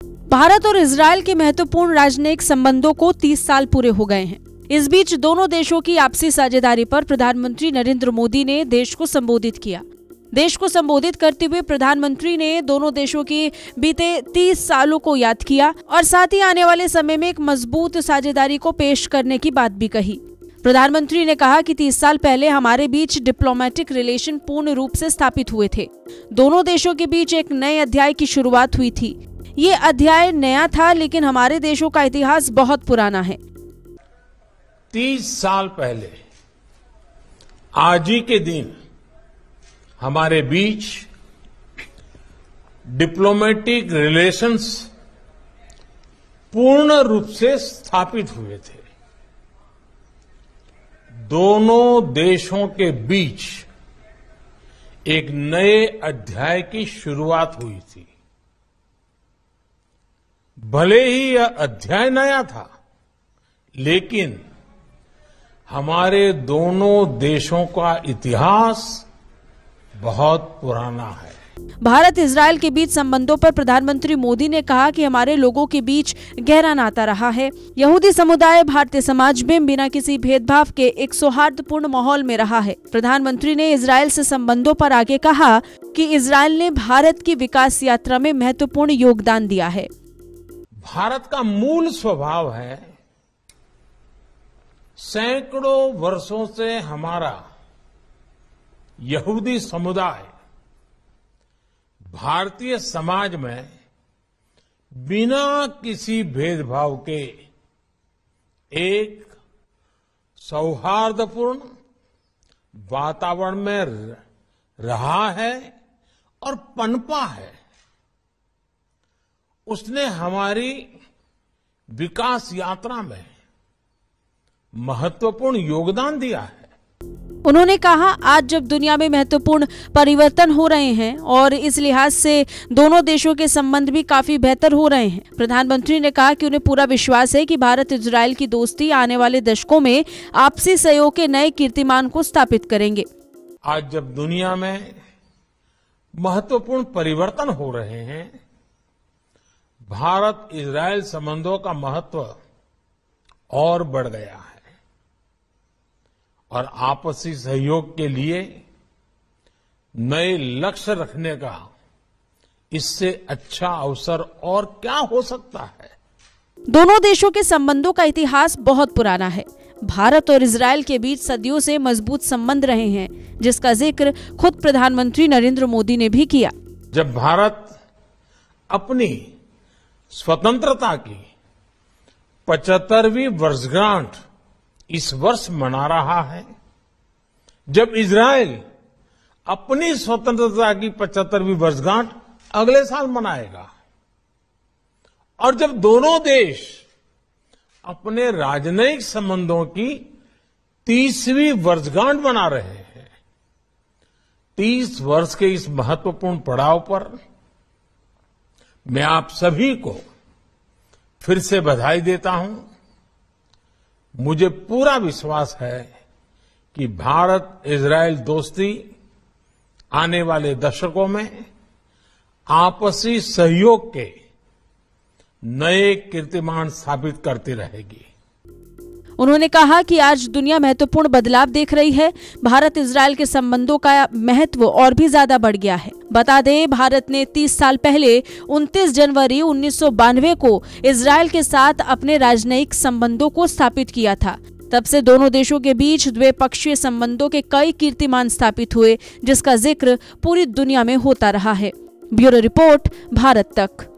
भारत और इजरायल के महत्वपूर्ण राजनयिक संबंधों को 30 साल पूरे हो गए हैं। इस बीच दोनों देशों की आपसी साझेदारी पर प्रधानमंत्री नरेंद्र मोदी ने देश को संबोधित किया। देश को संबोधित करते हुए प्रधानमंत्री ने दोनों देशों की बीते 30 सालों को याद किया और साथ ही आने वाले समय में एक मजबूत साझेदारी को पेश करने की बात भी कही। प्रधानमंत्री ने कहा कि 30 साल पहले हमारे बीच डिप्लोमेटिक रिलेशन पूर्ण रूप से स्थापित हुए थे। दोनों देशों के बीच एक नए अध्याय की शुरुआत हुई थी। ये अध्याय नया था, लेकिन हमारे देशों का इतिहास बहुत पुराना है। 30 साल पहले आज ही के दिन हमारे बीच डिप्लोमेटिक रिलेशंस पूर्ण रूप से स्थापित हुए थे। दोनों देशों के बीच एक नए अध्याय की शुरुआत हुई थी। भले ही यह अध्याय नया था, लेकिन हमारे दोनों देशों का इतिहास बहुत पुराना है। भारत इजरायल के बीच संबंधों पर प्रधानमंत्री मोदी ने कहा कि हमारे लोगों के बीच गहरा नाता रहा है। यहूदी समुदाय भारतीय समाज में बिना किसी भेदभाव के एक सौहार्दपूर्ण माहौल में रहा है। प्रधानमंत्री ने इजरायल से संबंधों पर आगे कहा कि इजरायल ने भारत की विकास यात्रा में महत्वपूर्ण योगदान दिया है। भारत का मूल स्वभाव है, सैकड़ों वर्षों से हमारा यहूदी समुदाय भारतीय समाज में बिना किसी भेदभाव के एक सौहार्दपूर्ण वातावरण में रहा है और पनपा है। उसने हमारी विकास यात्रा में महत्वपूर्ण योगदान दिया है। उन्होंने कहा, आज जब दुनिया में महत्वपूर्ण परिवर्तन हो रहे हैं और इस लिहाज से दोनों देशों के संबंध भी काफी बेहतर हो रहे हैं। प्रधानमंत्री ने कहा कि उन्हें पूरा विश्वास है कि भारत इजरायल की दोस्ती आने वाले दशकों में आपसी सहयोग के नए कीर्तिमान को स्थापित करेंगे। आज जब दुनिया में महत्वपूर्ण परिवर्तन हो रहे हैं, भारत इजरायल संबंधों का महत्व और बढ़ गया है और आपसी सहयोग के लिए नए लक्ष्य रखने का इससे अच्छा अवसर और क्या हो सकता है। दोनों देशों के संबंधों का इतिहास बहुत पुराना है। भारत और इजरायल के बीच सदियों से मजबूत संबंध रहे हैं, जिसका जिक्र खुद प्रधानमंत्री नरेंद्र मोदी ने भी किया। जब भारत अपनी स्वतंत्रता की 75वीं वर्षगांठ इस वर्ष मना रहा है, जब इजरायल अपनी स्वतंत्रता की 75वीं वर्षगांठ अगले साल मनाएगा और जब दोनों देश अपने राजनयिक संबंधों की 30वीं वर्षगांठ मना रहे हैं, 30 वर्ष के इस महत्वपूर्ण पड़ाव पर मैं आप सभी को फिर से बधाई देता हूं। मुझे पूरा विश्वास है कि भारत इजरायल दोस्ती आने वाले दशकों में आपसी सहयोग के नए कीर्तिमान स्थापित करती रहेगी। उन्होंने कहा कि आज दुनिया महत्वपूर्ण बदलाव देख रही है। भारत इजरायल के संबंधों का महत्व और भी ज्यादा बढ़ गया है। बता दें, भारत ने 30 साल पहले 29 जनवरी 1992 को इजरायल के साथ अपने राजनयिक संबंधों को स्थापित किया था। तब से दोनों देशों के बीच द्विपक्षीय संबंधों के कई कीर्तिमान स्थापित हुए, जिसका जिक्र पूरी दुनिया में होता रहा है। ब्यूरो रिपोर्ट, भारत तक।